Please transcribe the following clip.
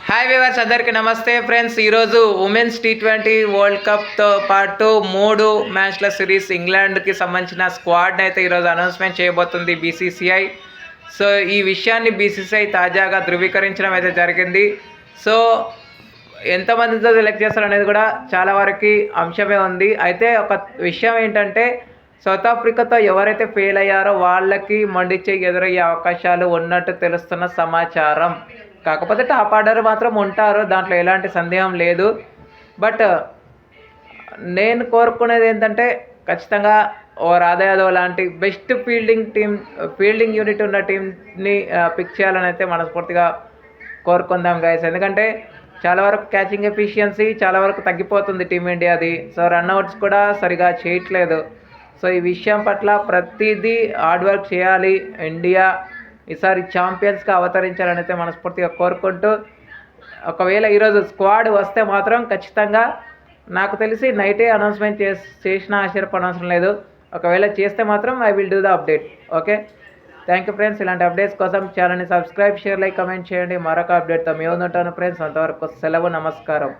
Hi viewers, అందరికీ నమస్తే friends. ఈరోజు ఉమెన్స్ టీ20 వరల్డ్ కప్తో పాటు 3 మ్యాచ్ల సిరీస్ ఇంగ్లాండ్కి సంబంధించిన స్క్వాడ్ని అయితే ఈరోజు అనౌన్స్మెంట్ చేయబోతుంది బీసీసీఐ. సో ఈ విషయాన్ని బీసీసీఐ తాజాగా ధృవీకరించడం అయితే జరిగింది. సో ఎంతమందితో సెలెక్ట్ చేస్తారు అనేది కూడా చాలా వరకు అంశమే ఉంది. అయితే ఒక విషయం ఏంటంటే, సౌత్ ఆఫ్రికాతో ఎవరైతే ఫెయిల్ అయ్యారో వాళ్ళకి మొండి చెయ్యి ఎదురయ్యే అవకాశాలు ఉన్నట్టు తెలుస్తున్న సమాచారం. కాకపోతే టాప్ ఆర్డర్ మాత్రం ఉంటారు, దాంట్లో ఎలాంటి సందేహం లేదు. బట్ నేను కోరుకునేది ఏంటంటే, ఖచ్చితంగా ఓ రాధా యాదవ్ లాంటి బెస్ట్ ఫీల్డింగ్ యూనిట్ ఉన్న టీంని పిక్ చేయాలని అయితే మనస్ఫూర్తిగా కోరుకుందాం గైస్. ఎందుకంటే చాలా వరకు క్యాచింగ్ ఎఫిషియన్సీ చాలా వరకు తగ్గిపోతుంది టీమిండియాది. సో రన్అవుట్స్ కూడా సరిగా చేయట్లేదు. సో ఈ విషయం పట్ల ప్రతిదీ హార్డ్ వర్క్ చేయాలి. ఇండియా ఈసారి ఛాంపియన్స్గా అవతరించాలని అయితే మనస్ఫూర్తిగా కోరుకుంటూ, ఒకవేళ ఈరోజు స్క్వాడ్ వస్తే మాత్రం ఖచ్చితంగా నాకు తెలిసి నైటే అనౌన్స్మెంట్ చేసిన ఆశ్చర్యపడవసరం లేదు. ఒకవేళ చేస్తే మాత్రం I will do the update. Okay, thank you friends. ఇలాంటి అప్డేట్స్ కోసం ఛానల్ని సబ్స్క్రైబ్, షేర్, లైక్, కమెంట్ చేయండి. మరొక అప్డేట్తో మీ ఉంటాను ఫ్రెండ్స్. అంతవరకు సెలవు, నమస్కారం.